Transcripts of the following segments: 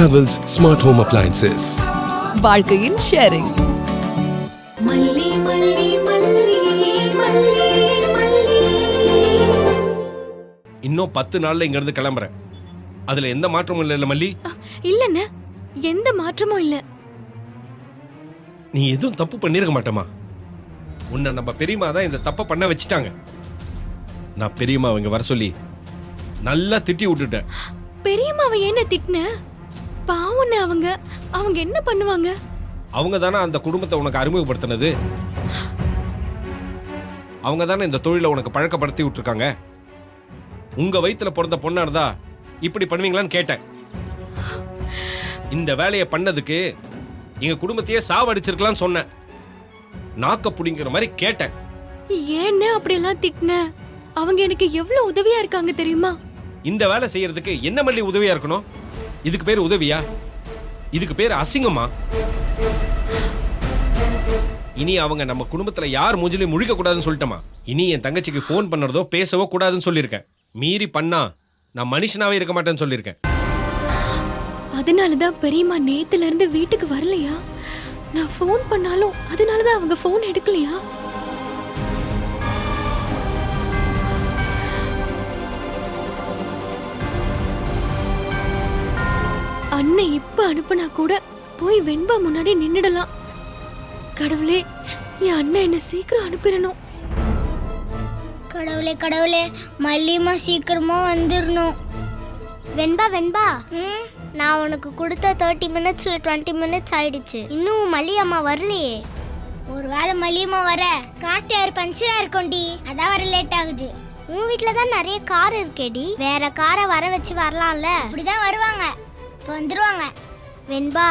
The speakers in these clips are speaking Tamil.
Havells Smart Home Appliances. வாழ்க்கையின் ஷேரிங். இன்னும் 10 நாள்ல இங்க இருந்து கிளம்புறேன். அதுல எந்த மாற்றமும் இல்ல மல்லி. இல்லண்ணே, எந்த மாற்றமும் இல்ல. நீ எதுவும் தப்பு பண்ணிருக்க மாட்டேமா. உன்னை நம்ம பெரியம்மா தான் இந்த தப்பை பண்ண வச்சுட்டாங்க. நான் பெரியம்மா அவங்க வர சொல்லி நல்லா திட்டி விட்டுட்டேன். பெரியம்மாவை என்ன திட்டின? பாவம்னு அவங்க என்ன பண்ணுவாங்க? அவங்க தானே அந்த குடும்பத்தை உனக்கு அறிமுகப்படுத்தினது. அவங்க தானே இந்த தொழிலை உனக்கு பழக்கப்படுத்தி விட்டுருக்காங்க. உங்க வயித்துல பிறந்த பொண்ணா இருந்தா இப்படி பண்ணுவீங்களான்னு கேட்டேன். இந்த வேலையை பண்ணதுக்கு எங்க குடும்பத்தையே சாவடிச்சிருக்கலாம்னு சொன்னேன். நாக்க புடிங்கிற மாதிரி கேட்டேன். ஏன்னு அப்படியெல்லாம் திட்டின? அவங்க எனக்கு எவ்வளவு உதவியா இருக்காங்க தெரியுமா? இந்த வேலை செய்யறதுக்கு என்ன மல்லி உதவியா இருக்கணும்? இதுக்கு பேர் உதவியா? இதுக்கு பேர் அசிங்கமா? இனி அவங்க நம்ம குடும்பத்துல யார் மூஞ்சிலையும் முழிக்க கூடாதுன்னு சொல்லிட்டமா. இனி என் தங்கச்சிக்கு ஃபோன் பண்ணறதோ பேசவோ கூடாதுன்னு சொல்லியிருக்கேன். மீறி பண்ணா நான் மனுஷனாவே இருக்க மாட்டேன்னு சொல்லியிருக்கேன். அதனாலதான் பெரியம்மா நேத்துல இருந்து வீட்டுக்கு வரலையா? நான் ஃபோன் பண்ணாலும் அதனாலதான் அவங்க ஃபோன் எடுக்கலையா? அண்ணன் இப்ப அனுப்புனா கூட போய் வெண்பா முன்னாடி நின்னுடலாம். கடவுளே, என் அண்ணன் என்ன சீக்கிரம் அனுப்பிடணும். கடவுளே கடவுளே, மல்லியம்மா சீக்கிரமா வந்துடணும். வெண்பா வெண்பா, நான் உனக்கு கொடுத்த 30 மினிட்ஸ்ல 20 மினிட்ஸ் ஆயிடுச்சு. இன்னும் மல்லியம்மா வரலையே. ஒருவேளை மல்லியம்மா வர காட்டு பஞ்சரா இருக்கும்டி, அதான் வர லேட் ஆகுது. உன் வீட்டுல தான் நிறைய கார் இருக்கேடி, வேற காரை வர வச்சு வரலாம்ல. இப்படிதான் வருவாங்க, இப்போ வந்துருவாங்க. வெண்பா,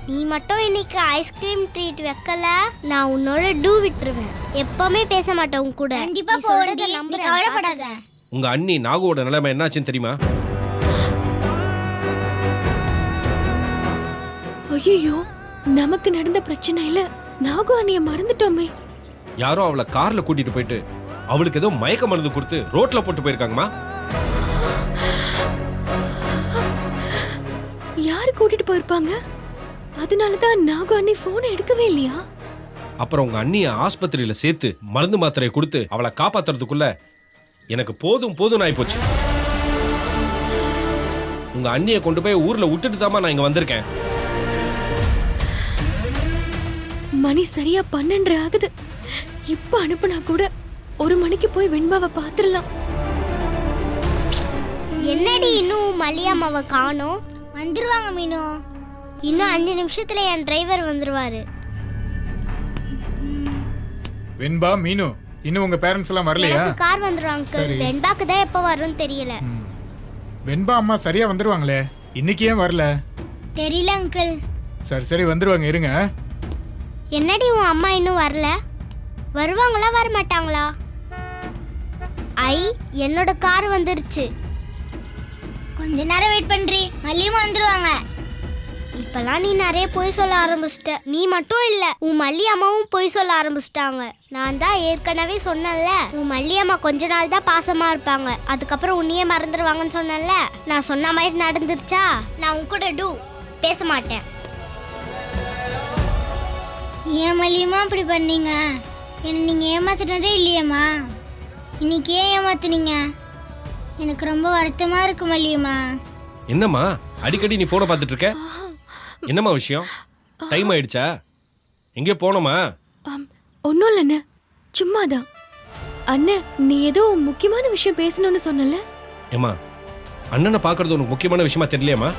நீ மட்டும் இன்னைக்கு ஐஸ்கிரீம் ட்ரீட் வைக்கல, நான் உன்னோட டூ விட்டுருவேன். எப்பவுமே பேச மாட்டேன் உன் கூட. கண்டிப்பா போறத நம்ப, கவலைப்படாத. உங்க அண்ணி நாகுவோட நிலைமை என்னாச்சுன்னு தெரியுமா? ஐயோ, நமக்கு நடந்த பிரச்சனையில நாகு அண்ணிய மறந்துட்டோமே. யாரோ அவளை கார்ல கூட்டிட்டு போயிட்டு அவளுக்கு ஏதோ மயக்க மருந்து கொடுத்து ரோட்ல போட்டு போயிருக்காங்கம்மா. யாரு கூட்டிட்டு போயிருப்பாங்க? அதனாலதான் நாகு அண்ணி போன் எடுக்கவே இல்லையா? அப்புறம் உங்க அண்ணிய ஆஸ்பத்திரியில சேர்த்து மருந்து மாத்திரையை கொடுத்து அவளை காப்பாத்துறதுக்குள்ள எனக்கு போதும் போதும் ஆயி போச்சு. உங்க அண்ணிய கொண்டு போய் ஊர்ல விட்டுட்டு தாமா நான் இங்க வந்திருக்கேன். மணி சரியா 12 ஆகுது. இப்ப அனுப்புனா கூட 1 மணிக்கு போய் வெண்பாவை பாத்துடலாம். என்னடி இன்னும் மல்லியம்மாவை காணோம்? வந்துருவாங்க மீனு. இன்னும் 5 நிமிஷத்துல என் டிரைவர் வந்துருவாரு. வெண்பா, மீனு, இன்னும் உங்க பேரண்ட்ஸ் எல்லாம் வரலையா? எனக்கு கார் வந்துருவாங்க அங்கிள். வெண்பாக்கு தான் எப்போ வரும்னு தெரியல. வெண்பா அம்மா சரியா வந்துருவாங்களே, இன்னைக்கு ஏன் வரல? தெரியல அங்கிள். சரி வந்துருவாங்க, இருங்க. என்னடி உன் அம்மா இன்னும் வரல? வருவாங்களா வர மாட்டாங்களா? என்னோட கார் வந்துருச்சு. கொஞ்ச நேரம் வெயிட் பண்றி, மல்லியம்மா வந்துருவாங்க. இப்பெல்லாம் நீ நிறைய பொய் சொல்ல ஆரம்பிச்சிட்ட. நீ மட்டும் இல்ல, உன் மல்லியம்மாவும் பொய் சொல்ல ஆரம்பிச்சிட்டாங்க. நான் தான் ஏற்கனவே சொன்னேன்ல, உன் மல்லியம்மா கொஞ்ச நாள் தான் பாசமா இருப்பாங்க, அதுக்கப்புறம் உன்னையே மறந்துடுவாங்கன்னு சொன்னேன்ல. நான் சொன்ன மாதிரி நடந்துருச்சா? நான் உன் கூட டூ பேச மாட்டேன். ஏன் மல்லியம்மா அப்படி பண்ணீங்க? என்ன நீங்க ஏமாத்தினதே இல்லையம்மா, இன்னைக்கு ஏன் ஏமாத்துனீங்க? எனக்கு ரொம்ப வருத்தமா இருக்கு மல்லியம்மா. என்னம்மா அடிக்கடி நீ போனை பார்த்துட்டு இருக்க? என்னம்மா விஷயம்? டைம் ஆயிடுச்சா? எங்கே போனோமா? ஒன்னும் இல்லண்ணே, சும்மாதான். அண்ணன், நீ ஏதோ முக்கியமான விஷயம் பேசணும்னு சொன்னல. ஏமா, அண்ணனை பார்க்கறது உனக்கு முக்கியமான விஷயமா தெரியலையாமா?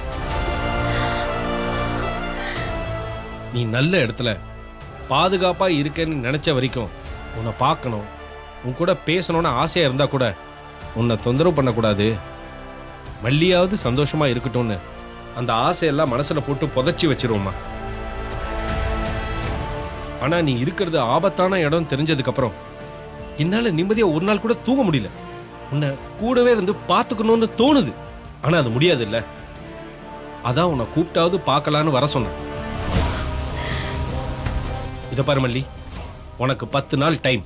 நீ நல்ல இடத்துல பாதுகாப்பா இருக்கேன்னு நினைச்ச வரைக்கும் உன்னை பார்க்கணும், உன் கூட பேசணும்னு ஆசையா இருந்தா கூட உன்னை தொந்தரவு பண்ணக்கூடாது. மல்லியாவது சந்தோஷமா இருக்கட்டும்னு அந்த ஆசையெல்லாம் மனசுல போட்டு புதைச்சி வச்சிருவோமா. ஆனா நீ இருக்கிறது ஆபத்தான இடம் தெரிஞ்சதுக்கு அப்புறம் என்னால நிம்மதியா ஒரு நாள் கூட தூங்க முடியல. உன்னை கூடவே இருந்து பார்த்துக்கணும்னு தோணுது, ஆனா அது முடியாது இல்ல. அதான் உன்னை கூப்பிட்டாவது பார்க்கலான்னு வர சொன்னேன். இதை பாரு மல்லி, உனக்கு 10 நாள் டைம்.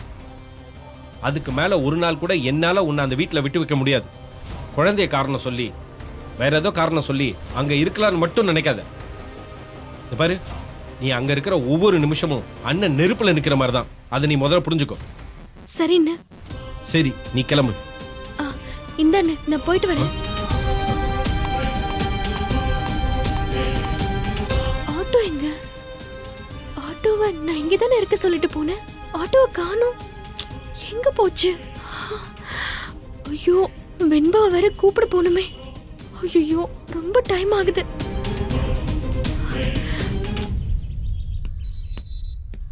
அதுக்கு மேல ஒரு நாள் கூட என்னால உன்னை அந்த வீட்டில் விட்டு வைக்க முடியாது. குழந்தைய காரணம் சொல்லி வேற ஏதோ காரணம் சொல்லி அங்க இருக்கலாம்னு மட்டும் நினைக்காத. இந்த பாரு, நீ அங்க இருக்கிற ஒவ்வொரு நிமிஷமும் அண்ணன் நெருப்புல நிக்கிற மாதிரி தான். அதை நீ முதல்ல புரிஞ்சுக்கோ. சரிண்ணே. சரி, நீ கிளம்பு. இந்தாண்ணே, நான் போயிட்டு வரேன். ஆட்டோ எங்க? ஆட்டோவை நான் இங்க தானே இருக்க சொல்லிட்டு போனேன். ஆட்டோவை காணோம். எங்க போச்சு? ஐயோ, வெண்பா வேற கூப்பிட போனுமே. ஐயோ, ரொம்ப டைம் ஆகுது.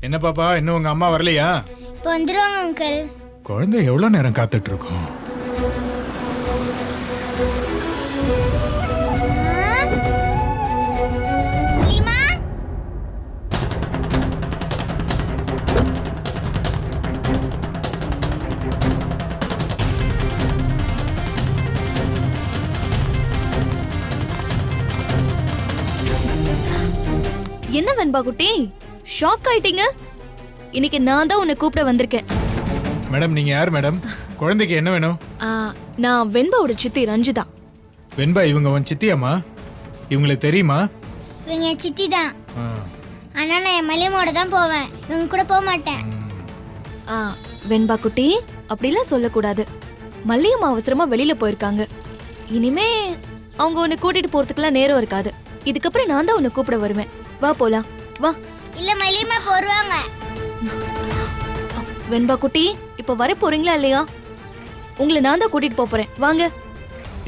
என்ன பாப்பா, இன்னும் உங்க அம்மா வரலையா? இப்போ வந்துருவாங்க அங்கிள். குழந்தை எவ்வளவு நேரம் காத்துட்டு இருக்கோம்? மல்லிமா, என்ன வெண்பா குட்டி, ஷாக் ஆயிட்டீங்க? இன்னைக்கு நான் தான் உன்னை கூப்பிட வந்திருக்கேன். மேடம், நீங்க யார் மேடம்? குழந்தைக்கு என்ன வேணும்? நான் வெண்பாவோட சித்தி ரஞ்சிதா. வெண்பா, இவங்க உன் சித்தியாம்மா? இவங்களுக்கு தெரியுமா? இவங்க என் சித்தி தான். ஆ. ஆனா நான் என் மல்லிமாவோட தான் போவேன், இவங்க கூட போக மாட்டேன். வெண்பா குட்டி, அப்படிலாம் சொல்லக்கூடாது. மல்லியம்மா அவசரமா வெளியில போயிருக்காங்க. இனிமே அவங்க உன்னை கூட்டிட்டு போறதுக்குலாம் நேரம் இருக்காது. இதுக்கப்புறம் நான் தான் உன்னை கூப்பிட வருவேன். வா போலாம், வா. இல்ல மல்லிமா போடுவாங்க. வெண்பா குட்டி, இப்ப வர போறீங்களா இல்லையா? உங்களை நான் தான் கூட்டிட்டு போறேன், வாங்க.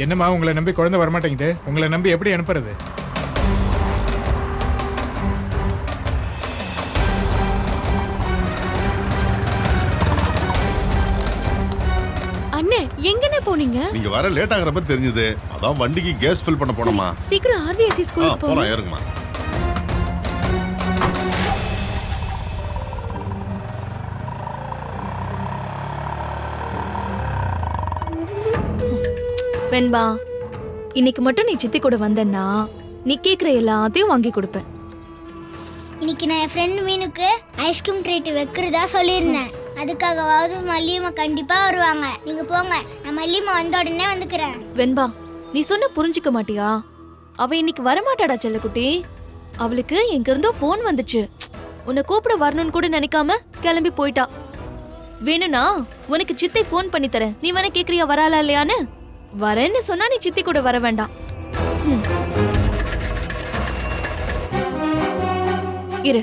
என்னம்மா, உங்களை நம்பி குழந்தை வரமாட்டேங்குது. உங்களை நம்பி எப்படி அனுப்புறது? அண்ணே, எங்கண்ணே போனீங்க? நீங்க வர லேட் ஆகுற மாதிரி தெரிஞ்சது. அதான் வண்டிக்கு கேஸ் ஃபில் பண்ண போனோமா. சீக்கிரம் ஆர்விஎஸ்சி ஸ்கூலுக்கு போலாம், போங்க. ஏறுங்கம்மா. வெண்பா, இன்னைக்கு மட்டும் நீ சித்தி கூட வந்தன்னா நீ கேக்குற எல்லாத்தையும் வாங்கி கொடுப்பேன். இன்னைக்கு நான் என் ஃப்ரெண்ட் மீனுக்கு ஐஸ்கிரீம் ட்ரீட் வைக்கிறதா சொல்லியிருந்தேன். அதுக்காகவாவது மல்லியம்மா கண்டிப்பா வருவாங்க. நீங்க போங்க, நான் மல்லியம்மா வந்த உடனே வந்துக்கிறேன். வெண்பா, நீ சொன்ன புரிஞ்சுக்க மாட்டியா? அவ இன்னைக்கு வரமாட்டாடா செல்லக்குட்டி. அவளுக்கு எங்க இருந்தோ போன் வந்துச்சு. உன்னை கூப்பிட வரணும்னு கூட நினைக்காம கிளம்பி போயிட்டா. வேணும்னா உனக்கு சித்தை போன் பண்ணி தரேன். நீ வேணா கேக்குறியா வராளா இல்லையான்னு? வரேன்னு சொன்னா நீ சித்தி கூட வர வேண்டாம். இரு,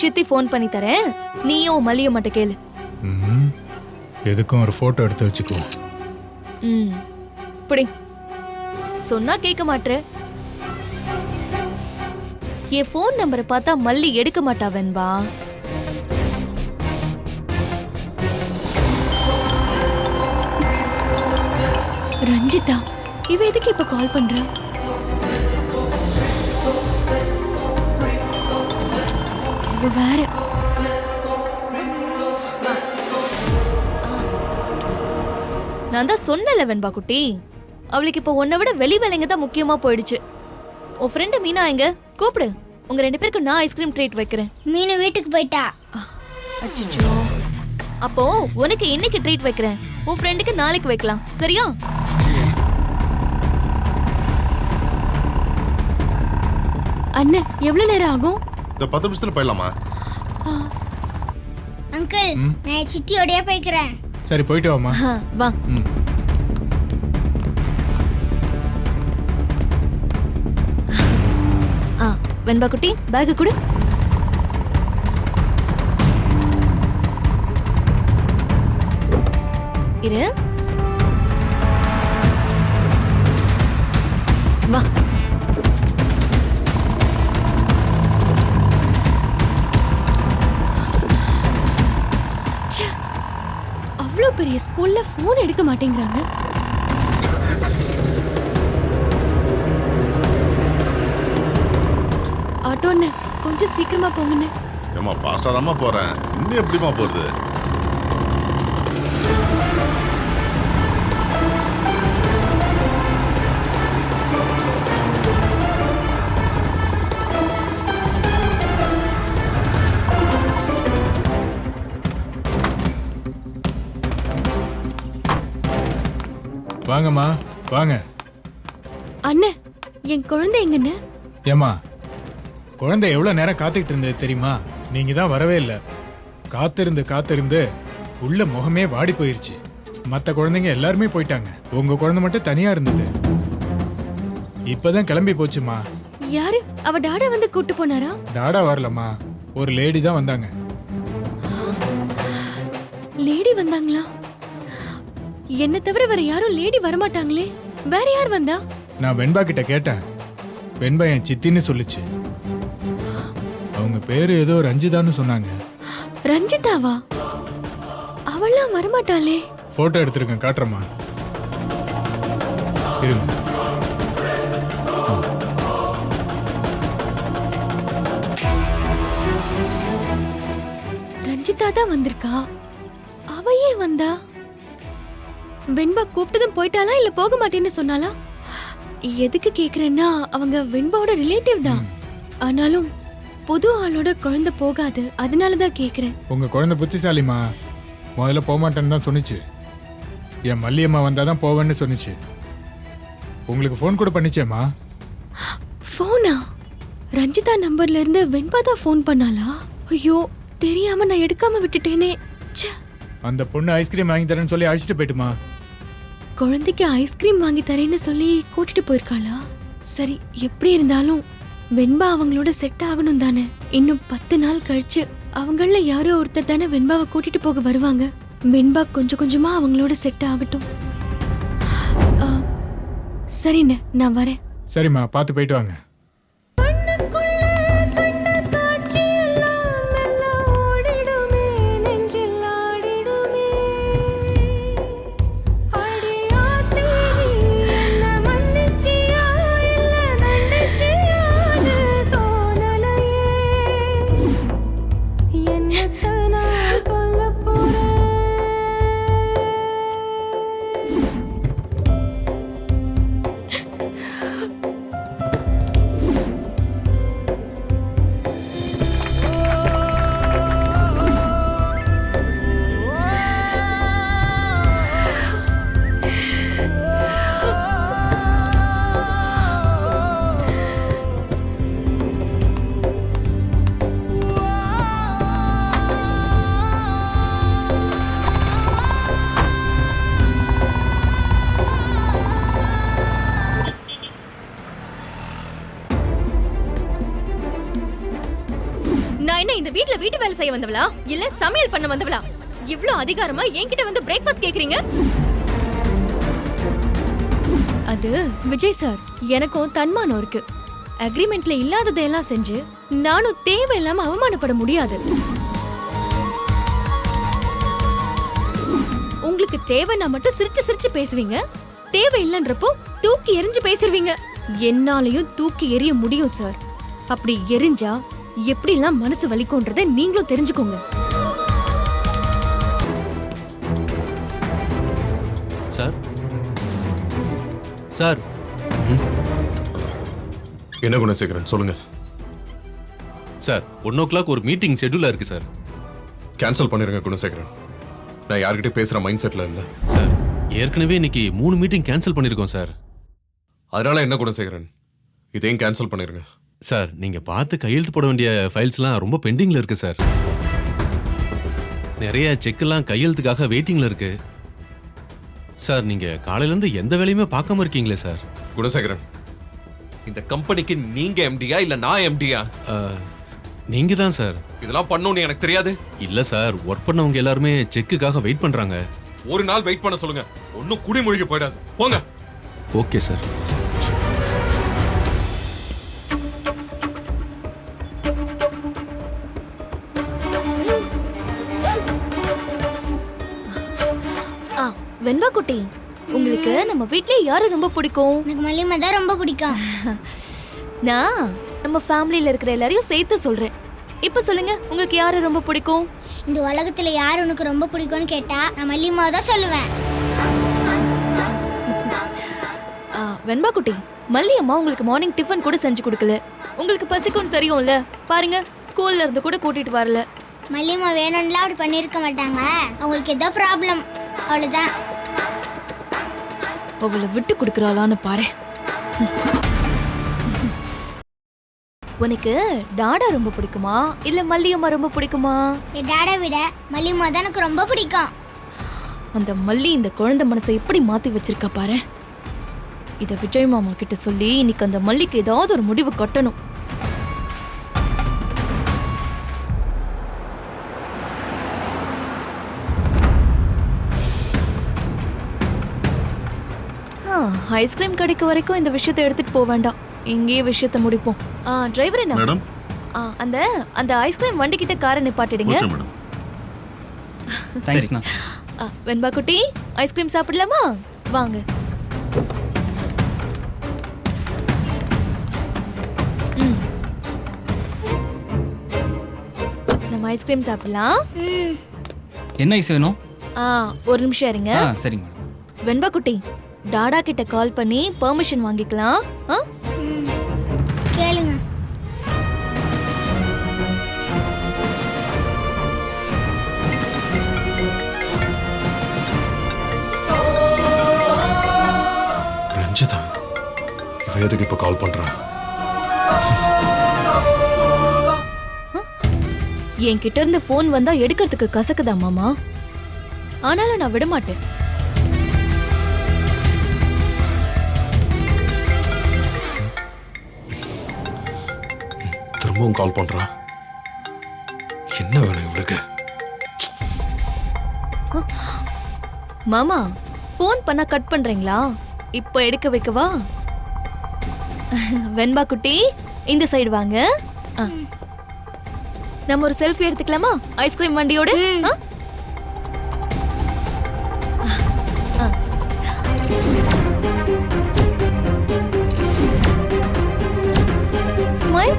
சித்தி போன் பண்ணி தரேன். நீயும் மல்லியம்மாட்ட கேளு. எதுக்கும் ஒரு போட்டோ எடுத்து வச்சுக்கோ. இப்படி சொன்னா கேட்க மாட்டே. என் போன் நம்பரை பார்த்தா மல்லி எடுக்க மாட்டா வெண்பா. ரஞ்சிதா, இவ எதுக்கு இப்ப கால் பண்றா? இவ வேற. நான் தான் சொன்னல வெண்பா குட்டி, அவளுக்கு இப்ப உன்னை விட வெளி வேலைங்க தான் முக்கியமா போயிடுச்சு. உன் ஃப்ரெண்டு மீனா எங்க? கூப்பிடு, உங்க 2 பேருக்கு நான் ஐஸ்கிரீம் ட்ரீட் வைக்கிறேன். மீனு வீட்டுக்கு போயிட்டா. அச்சச்சோ. அப்போ உனக்கு இன்னைக்கு ட்ரீட் வைக்கிறேன், உன் ஃப்ரெண்டுக்கு நாளைக்கு வைக்கலாம், சரியா? அண்ணே, எவ்வளவு நேரம் ஆகும்? இந்த 10 நிமிஷத்துல போயிடலாமா? அங்கிள், நான் என் சித்தியோடய போய்க்கிறேன். சரி, போயிட்டு வாமா. வா. வெண்பா குட்டி, பேக் கொடு. இரு, வா. அவ்வளவு பெரிய ஸ்கூல்ல போன் எடுக்க மாட்டேங்கிறாங்க. ஆட்டோண்ணே, கொஞ்சம் சீக்கிரமா போங்கண்ணே. ஏமா, பாஸ்டா தாம்மா போறேன். இன்னும் எப்படிமா போறது? வாங்கம்மா, வாங்க. அண்ணே என் குழந்தை எங்கன்னு? ஏமா குழந்தை எவ்வளவு நேரம் காத்துக்கிட்டு இருந்தது தெரியுமா? நீங்க தான் வரவே இல்லை. காத்திருந்து உள்ள முகமே வாடி போயிருச்சு. மற்ற குழந்தைங்க எல்லாருமே போயிட்டாங்க. உங்க குழந்தை மட்டும் தனியா இருந்தது. இப்பதான் கிளம்பி போச்சுமா. யாரு? அவ டாடா வந்து கூட்டு போனாரா? டாடா வரலம்மா, ஒரு லேடி தான் வந்தாங்க. லேடி வந்தாங்களா? என்ன தவிர வேற யாரும் லேடி வரமாட்டாங்களே. வேற யார் வந்தா? நான் வெண்பா கிட்ட கேட்டேன். வெண்பா என் சித்தின்னு சொல்லுச்சு. அவங்க பேரு ஏதோ ரஞ்சிதான்னு சொன்னாங்க. ரஞ்சிதாவா? அவள்லாம் வரமாட்டாளே. போட்டோ எடுத்திருக்கேன், காட்டுறமா இருங்க. ரஞ்சிதா தான் வந்திருக்கா. அவ ஏன் வந்தா? வெண்பா கூப்பிட்டதும் போயிட்டாளா இல்ல போக மாட்டேன்னு சொன்னாளா? எதுக்கு கேக்குறேன்னா அவங்க வெண்பாவோட ரிலேட்டிவ் தான். ஆனாலும் புது ஆளோட குழந்தை போகாது, அதனாலதான் கேக்குறேன். உங்க குழந்தை புத்திசாலிமா. முதல்ல போக மாட்டேன்னு தான் சொன்னிச்சு. என் மல்லியம்மா வந்தாதான் போவேன்னு சொன்னிச்சு. உங்களுக்கு ஃபோன் கூட பண்ணிச்சேம்மா. போனா? ரஞ்சிதா நம்பர்ல இருந்து வெண்பா தான் ஃபோன் பண்ணாளா? ஐயோ, தெரியாம நான் எடுக்காம விட்டுட்டேனே. ச்சே. அந்த பொண்ணு ஐஸ்கிரீம் வாங்கி தரேன்னு சொல்லி அழைச்சிட்டு போயிட்டுமா. குழந்தைக்கு ஐஸ்கிரீம் வாங்கி தரேன்னு சொல்லி கூட்டிட்டு போயிருக்காளா? சரி, எப்படி இருந்தாலும் வெண்பா அவங்களோட செட் ஆகணும் தானே. இன்னும் 10 நாள் கழிச்சு அவங்கள யாரோ ஒருத்தர் தானே வெண்பாவை கூட்டிட்டு போக வருவாங்க. வெண்பா கொஞ்சம் கொஞ்சமா அவங்களோட செட் ஆகட்டும். சரிண்ணே, நான் வரேன். சரிம்மா, பார்த்து போயிட்டு வாங்க. நான் என்ன இந்த வீட்டு வேலை செய்ய வந்தவளா இல்ல சமையல் பண்ண வந்தவளா? இவ்ளோ அதிகாரமா என்கிட்ட வந்து பிரேக்ஃபாஸ்ட் கேக்குறீங்க? அது விஜய் சார், எனக்கும் தன்மானம் இருக்கு. அக்ரிமெண்ட்ல இல்லாததையெல்லாம் செஞ்சு நானும் தேவையில்லாம அவமானப்பட முடியாது. உங்களுக்கு தேவைன்னா மட்டும் சிரிச்சு சிரிச்சு பேசுவீங்க, தேவையில்லைன்றப்போ தூக்கி எறிஞ்சு பேசுவீங்க. என்னாலையும் தூக்கி எறிய முடியும் சார். அப்படி எரிஞ்சா எப்படிலாம் மனசு வலிக்கும்ன்றதை நீங்களும் தெரிஞ்சுக்கோங்க. சார் சார் என்ன குணசேகரன் சொல்லுங்க. சார் 1 o'clock ஒரு மீட்டிங் ஷெட்யூலா இருக்கு சார். கேன்சல் பண்ணிருங்க குணசேகரன். நான் யார்கிட்ட பேசுற மைண்ட் செட்ல இல்ல. சார் ஏற்கனவே இன்னைக்கு 3 மீட்டிங் கேன்சல் பண்ணிருக்கோம் சார். அதனால என்ன குணசேகரன், இதையும் கேன்சல் பண்ணிருங்க. சார் நீங்க பார்த்து கையெழுத்து போட வேண்டிய ஃபைல்ஸ்லாம் ரொம்ப பெண்டிங்ல இருக்கு சார். நிறைய செக்லாம் கையெழுத்துக்காக வெயிட்டிங்ல இருக்கு. சார் நீங்க காலையில இருந்து எந்த வேலையுமே பார்க்காம இருக்கீங்களே சார். குணசேகரன், இந்த கம்பெனிக்கு நீங்க எம்டியா இல்ல நான் எம்டியா? நீங்க தான் சார். இதெல்லாம் பண்ணணும்னு எனக்கு தெரியாது. இல்ல சார், ஒர்க் பண்ணவங்க எல்லாருமே செக்குக்காக வெயிட் பண்றாங்க. ஒரு நாள் வெயிட் பண்ண சொல்லுங்க, ஒன்னும் குடிமொழிக்கு போயிடாது. போங்க. Okay sir. வெண்பா குட்டி, உங்களுக்கு நம்ம வீட்ல யாரு ரொம்ப பிடிக்கும்? எனக்கு மல்லியம்மா தான் ரொம்ப பிடிக்கும். நான் நம்ம ஃபேமிலில இருக்கிற எல்லாரையும் சேர்த்து சொல்றேன். இப்ப சொல்லுங்க, உங்களுக்கு யாரு ரொம்ப பிடிக்கும்? இந்த உலகத்துல யார் உனக்கு ரொம்ப பிடிக்கும்னு கேட்டா நான் மல்லியம்மா தான் சொல்லுவேன். வெண்பா குட்டி, மல்லி அம்மா உங்களுக்கு மார்னிங் டிஃபன் கூட செஞ்சு கொடுக்கல. உங்களுக்கு பசிக்கும்னு தெரியும்ல, பாருங்க ஸ்கூல்ல இருந்து கூட கூட்டிட்டு வரல. மல்லியம்மா வேணும்லாம் அப்படி பண்ணிருக்க மாட்டாங்க. அவங்களுக்கு ஏதோ ப்ராப்ளம், அவ்வளவுதான். அவளை விட்டு கொடுக்கறாளான்னு பாரு. உனக்கு டாடா ரொம்ப பிடிக்குமா இல்ல மல்லியம்மா ரொம்ப பிடிக்குமா? என் டாடை விட மல்லிமா தான் எனக்கு ரொம்ப பிடிக்கும். அந்த மல்லி இந்த குழந்தை மனசை எப்படி மாத்தி வச்சிருக்கா பாரு. இத விஜய் மாமா கிட்ட சொல்லி இன்னைக்கு அந்த மல்லிக்கு ஏதாவது ஒரு முடிவு கட்டணும். ஐஸ்கிரீம் கடைக்கு வரைக்கும் இந்த விஷயத்தை எடுத்துட்டு போக வேண்டாம், இங்கேயே விஷயத்தை முடிப்போம். டிரைவர் என்ன மேடம் அந்த அந்த ஐஸ்கிரீம் வண்டி கிட்ட காரை நிப்பாட்டிடுங்க. Okay madam. தேங்க்ஸ்ண்ணா. வெண்பா குட்டி ஐஸ்கிரீம் சாப்பிடலாமா? வாங்க. நம்ம ஐஸ்கிரீம் சாப்பிடலாம். ம் என்ன ஐஸ் வேணும்? ஒரு நிமிஷம் இருங்க. சரிங்க மேடம். வெண்பா குட்டி டாடா கிட்ட கால் பண்ணி பெர்மிஷன் வாங்கிக்கலாம். கேளுங்க. ரஞ்சிதா இவ எதுக்கு இப்ப கால் பண்றான்? என்கிட்ட இருந்து போன் வந்தா எடுக்கிறதுக்கு கசக்குதா மாமா? ஆனாலும் நான் விட மாட்டேன். திரும்பவும் கால் பண்றா. என்ன வேணும் இவளுக்கு? மாமா போன் பண்ணா கட் பண்றீங்களா? இப்போ எடுக்க வைக்கவா? வெண்பா குட்டி இந்த சைடு வாங்க. நம்ம ஒரு செல்ஃபி எடுத்துக்கலாமா ஐஸ்கிரீம் வண்டியோட? ஸ்மைல்.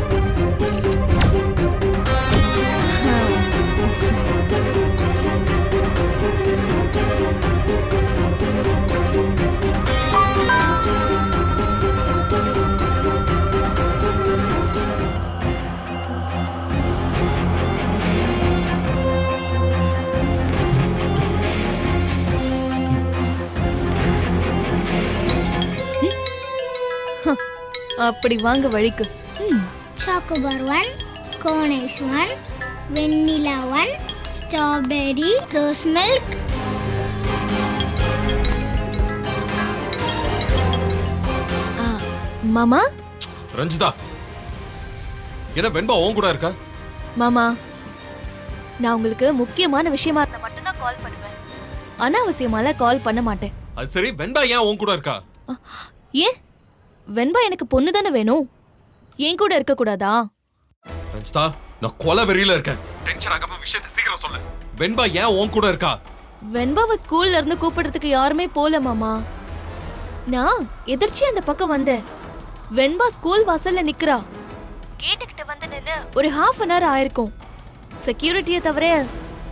அப்படி வாங்க வழிக்கு. சாக்கோபார் 1, கோன் ஐஸ் 1, வெண்ணிலா 1, ஸ்ட்ராபெரி, ரோஸ் மில்க். மாமா ரஞ்சிதா, என்ன வெண்பா உன் கூட இருக்கா? மாமா நான் உங்களுக்கு முக்கியமான விஷயமா இருந்தா மட்டும்தான் கால் பண்ணுவேன், அனாவசியமால கால் பண்ண மாட்டேன். அது சரி, வெண்பா ஏன் உன் கூட இருக்கா? ஏன் வெண்பா எனக்கு பொண்ணு தானே வேணும், என் கூட இருக்க கூடாதா? ரஞ்சிதா, நான் கொலை வெறியில இருக்கேன். டென்ஷன் ஆகாம விஷயத்தை சீக்கிரம் சொல்லு. வெண்பா ஏன் உன் கூட இருக்கா? வெண்பாவை ஸ்கூல்ல இருந்து கூப்பிடுறதுக்கு யாருமே போல மாமா. நான் எதிர்ச்சி அந்த பக்கம் வந்தேன். வெண்பா ஸ்கூல் வாசல்ல நிக்கிறா. கேட்டுக்கிட்ட வந்து நின்னு ஒரு ½ அன் ஹவர் ஆயிருக்கும். செக்யூரிட்டியை தவிர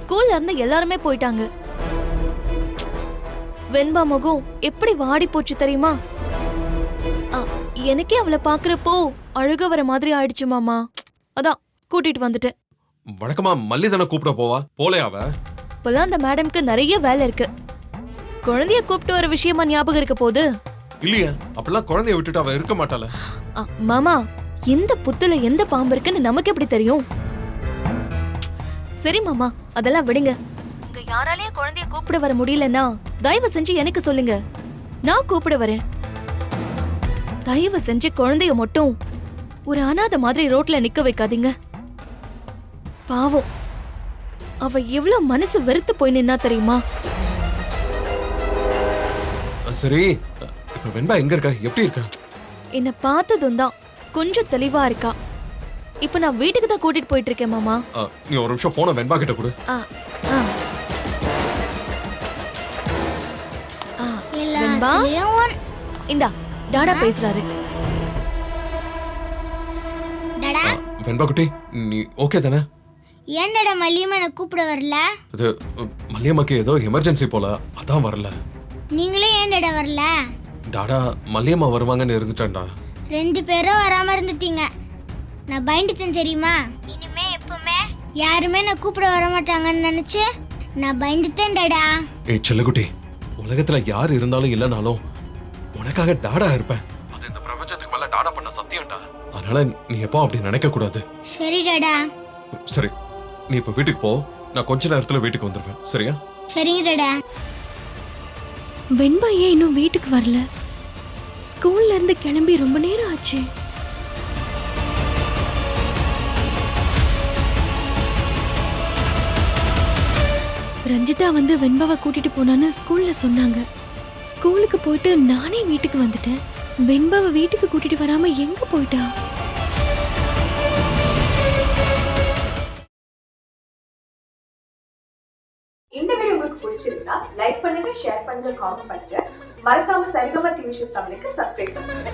ஸ்கூல்ல இருந்து எல்லாருமே போயிட்டாங்க. வெண்பா முகம் எப்படி வாடி போச்சு தெரியுமா? எனக்கே அவளை பாக்குறப்போ அழுக வர மாதிரி ஆயிடுச்சு மாமா. அதான் கூட்டிட்டு வந்துட்டேன். வழக்கமா மல்லிதான கூப்பிட போவா, போலே அவ? இப்பெல்லாம் அந்த மேடம்க்கு நிறைய வேலை இருக்கு. குழந்தைய கூப்பிட்டு வர விஷயமா ஞாபகம் இருக்க போது? இல்லையா, அப்பெல்லாம் குழந்தைய விட்டுட்டு அவ இருக்க மாட்டாள. மாமா, எந்த புத்துல எந்த பாம்பு இருக்குன்னு நமக்கு எப்படி தெரியும்? சரி மாமா, அதெல்லாம் விடுங்க. உங்க யாராலேயே குழந்தைய கூப்பிட வர முடியலன்னா தயவு செஞ்சு எனக்கு சொல்லுங்க, நான் கூப்பிட வரேன். தயவு செஞ்சு குழந்தைய மட்டும் ஒரு அனாதை மாதிரி ரோட்ல நிக்க வைக்காதீங்க. பாவம், அவ எவ்வளவு மனசு வெறுத்து போய் நின்னா தெரியுமா? சரி, இப்ப வெண்பா எங்க இருக்கா, எப்படி இருக்கா? என்ன பார்த்ததும் தான் கொஞ்சம் தெளிவா இருக்கா. இப்ப நான் வீட்டுக்கு தான் கூட்டிட்டு போயிட்டு இருக்கேன் மாமா. நீ ஒரு நிமிஷம் போன வெண்பா கிட்ட கொடு. வெண்பா, இந்தா டாடா பேசுறாரு. டாடா, வெண்பா குட்டி, நீ ஓகே தானே? ஏன் டாடா மல்லியம்மா என்ன கூப்பிட வரல? அது மல்லியம்மாக்கு ஏதோ எமர்ஜென்சி போல, அதான் வரல. நீங்களே ஏன் டாடா வரல? டாடா மல்லியம்மா வருவாங்கன்னு இருந்துட்டேன்டா. 2 பேரும் வராம இருந்துட்டீங்க. நான் பயந்துட்டேன் தெரியுமா? இனிமே எப்பவுமே யாருமே நான் கூப்பிட வர மாட்டாங்கன்னு நினைச்சு நான் பயந்துட்டேன் டாடா. ஏய் செல்லகுட்டி, உலகத்துல யார் இருந்தாலும் இல்லைனாலும் உனக்காக டாடா இருப்பேன். அது இந்த தான்டா. அதனால நீ எப்போ அப்படி நினைக்க கூடாது. சரி டாடா. சரி, நீ இப்ப வீட்டுக்கு போ. நான் கொஞ்ச நேரத்துல வீட்டுக்கு வந்துருவேன். சரியா? சரிங்க டாடா. வெண்பா ஏன் இன்னும் வீட்டுக்கு வரல? ஸ்கூல்ல இருந்து கிளம்பி ரொம்ப நேரம் ஆச்சு. ரஞ்சிதா வந்து வெண்பாவை கூட்டிட்டு போனான்னு ஸ்கூல்ல சொன்னாங்க. ஸ்கூலுக்கு போயிட்டு நானே வீட்டுக்கு வந்துட்டேன். வெண்பாவை வீட்டுக்கு கூட்டிட்டு வராம எங்க போயிட்டா? இந்த வீடியோ உங்களுக்கு பிடிச்சிருந்தா லைக் பண்ணுங்க, ஷேர் பண்ணுங்க, காமெண்ட் பண்ணுங்க. மறக்காம சரிகமா டிவி ஷோஸ் தமிழுக்கு சப்ஸ்கிரைப் பண்ணுங்க.